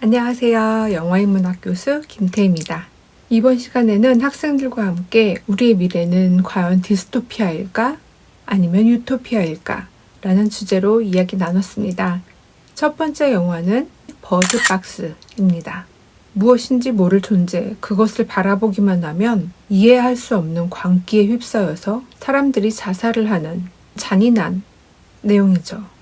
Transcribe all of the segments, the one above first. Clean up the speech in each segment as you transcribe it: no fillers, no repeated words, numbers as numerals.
안녕하세요. 영어인문학 교수 김태희입니다. 이번 시간에는 학생들과 함께 우리의 미래는 과연 디스토피아일까? 아니면 유토피아일까? 라는 주제로 이야기 나눴습니다. 첫 번째 영화는 버드박스입니다. 무엇인지 모를 존재, 그것을 바라보기만 하면 이해할 수 없는 광기에 휩싸여서 사람들이 자살을 하는 잔인한 내용이죠.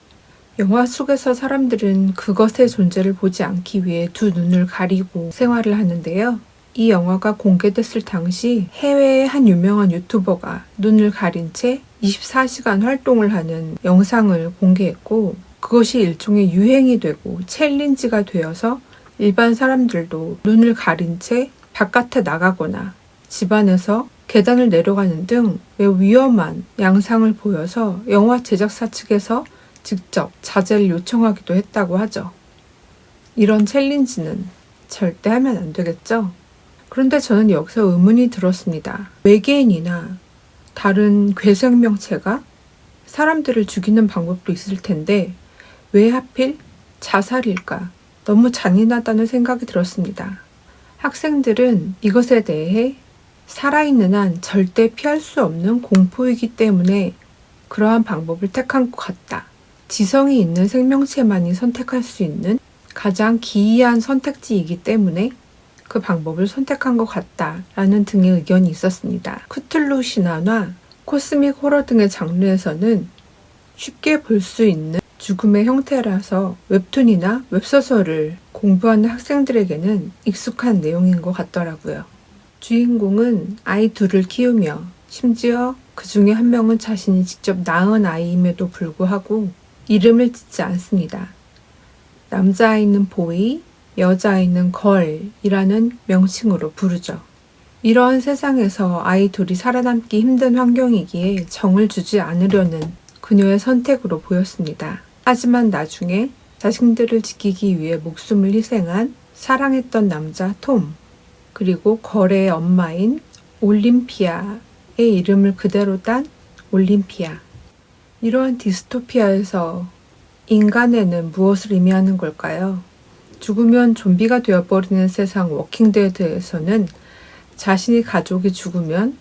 영화 속에서 사람들은 그것의 존재를 보지 않기 위해 두 눈을 가리고 생활을 하는데요. 이 영화가 공개됐을 당시 해외의 한 유명한 유튜버가 눈을 가린 채 24시간 활동을 하는 영상을 공개했고, 그것이 일종의 유행이 되고 챌린지가 되어서 일반 사람들도 눈을 가린 채 바깥에 나가거나 집안에서 계단을 내려가는 등 매우 위험한 양상을 보여서 영화 제작사 측에서 직접 자제를 요청하기도 했다고 하죠. 이런 챌린지는 절대 하면 안 되겠죠? 그런데 저는 여기서 의문이 들었습니다. 외계인이나 다른 괴생명체가 사람들을 죽이는 방법도 있을 텐데 왜 하필 자살일까? 너무 잔인하다는 생각이 들었습니다. 학생들은 이것에 대해 살아있는 한 절대 피할 수 없는 공포이기 때문에 그러한 방법을 택한 것 같다. 지성이 있는 생명체만이 선택할 수 있는 가장 기이한 선택지이기 때문에 그 방법을 선택한 것 같다라는 등의 의견이 있었습니다. 쿠툴루 신화나 코스믹 호러 등의 장르에서는 쉽게 볼 수 있는 죽음의 형태라서 웹툰이나 웹소설을 공부하는 학생들에게는 익숙한 내용인 것 같더라고요. 주인공은 아이 둘을 키우며 심지어 그 중에 한 명은 자신이 직접 낳은 아이임에도 불구하고 이름을 짓지 않습니다. 남자아이는 보이, 여자아이는 걸이라는 명칭으로 부르죠. 이러한 세상에서 아이 둘이 살아남기 힘든 환경이기에 정을 주지 않으려는 그녀의 선택으로 보였습니다. 하지만 나중에 자신들을 지키기 위해 목숨을 희생한 사랑했던 남자 톰, 그리고 걸의 엄마인 올림피아의 이름을 그대로 딴 올림피아. 이러한 디스토피아에서 인간에는 무엇을 의미하는 걸까요? 죽으면 좀비가 되어버리는 세상 워킹데드에서는 자신이 가족이 죽으면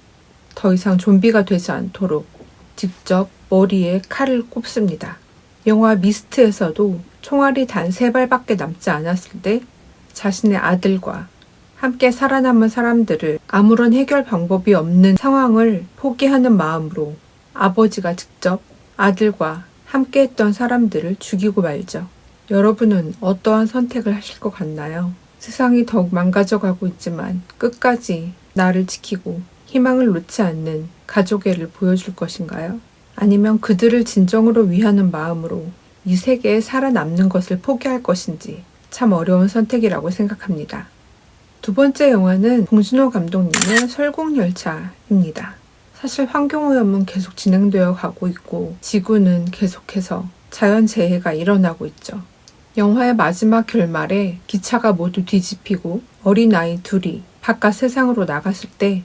더 이상 좀비가 되지 않도록 직접 머리에 칼을 꼽습니다. 영화 미스트에서도 총알이 단 3발밖에 남지 않았을 때 자신의 아들과 함께 살아남은 사람들을 아무런 해결 방법이 없는 상황을 포기하는 마음으로 아버지가 직접 아들과 함께했던 사람들을 죽이고 말죠. 여러분은 어떠한 선택을 하실 것 같나요? 세상이 더욱 망가져가고 있지만 끝까지 나를 지키고 희망을 놓지 않는 가족의 애를 보여줄 것인가요? 아니면 그들을 진정으로 위하는 마음으로 이 세계에 살아남는 것을 포기할 것인지 참 어려운 선택이라고 생각합니다. 두 번째 영화는 봉준호 감독님의 설국열차입니다. 사실 환경오염은 계속 진행되어 가고 있고 지구는 계속해서 자연재해가 일어나고 있죠. 영화의 마지막 결말에 기차가 모두 뒤집히고 어린아이 둘이 바깥 세상으로 나갔을 때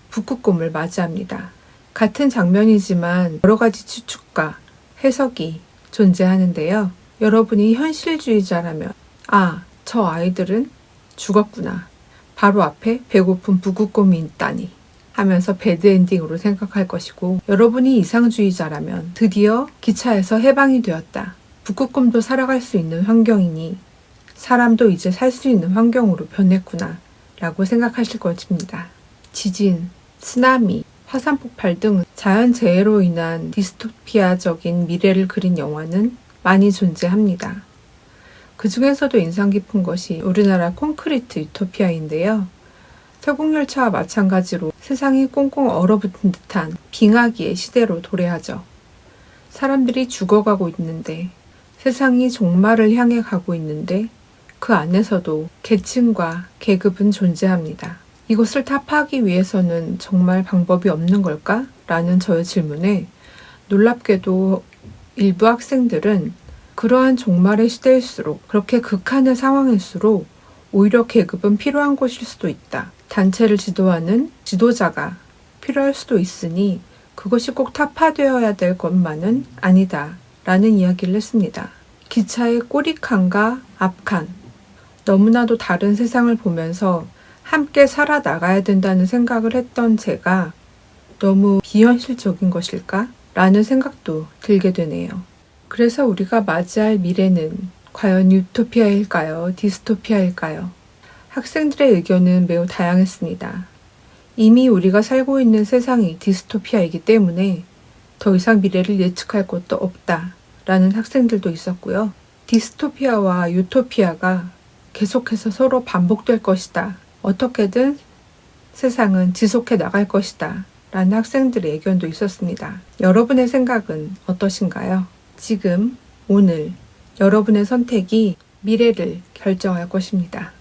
북극곰을 맞이합니다. 같은 장면이지만 여러 가지 추측과 해석이 존재하는데요. 여러분이 현실주의자라면 저 아이들은 죽었구나. 바로 앞에 배고픈 북극곰이 있다니 하면서 배드엔딩으로 생각할 것이고, 여러분이 이상주의자라면 드디어 기차에서 해방이 되었다. 북극곰도 살아갈 수 있는 환경이니 사람도 이제 살 수 있는 환경으로 변했구나 라고 생각하실 것입니다. 지진, 쓰나미, 화산폭발 등 자연재해로 인한 디스토피아적인 미래를 그린 영화는 많이 존재합니다. 그 중에서도 인상 깊은 것이 우리나라 콘크리트 유토피아인데요. 설국열차와 마찬가지로 세상이 꽁꽁 얼어붙은 듯한 빙하기의 시대로 도래하죠. 사람들이 죽어가고 있는데, 세상이 종말을 향해 가고 있는데 그 안에서도 계층과 계급은 존재합니다. 이것을 타파하기 위해서는 정말 방법이 없는 걸까? 라는 저의 질문에 놀랍게도 일부 학생들은 그러한 종말의 시대일수록, 그렇게 극한의 상황일수록 오히려 계급은 필요한 것일 수도 있다. 단체를 지도하는 지도자가 필요할 수도 있으니 그것이 꼭 타파되어야 될 것만은 아니다 라는 이야기를 했습니다. 기차의 꼬리칸과 앞칸, 너무나도 다른 세상을 보면서 함께 살아나가야 된다는 생각을 했던 제가 너무 비현실적인 것일까? 라는 생각도 들게 되네요. 그래서 우리가 맞이할 미래는 과연 유토피아일까요? 디스토피아일까요? 학생들의 의견은 매우 다양했습니다. 이미 우리가 살고 있는 세상이 디스토피아이기 때문에 더 이상 미래를 예측할 것도 없다 라는 학생들도 있었고요. 디스토피아와 유토피아가 계속해서 서로 반복될 것이다. 어떻게든 세상은 지속해 나갈 것이다 라는 학생들의 의견도 있었습니다. 여러분의 생각은 어떠신가요? 지금, 오늘 여러분의 선택이 미래를 결정할 것입니다.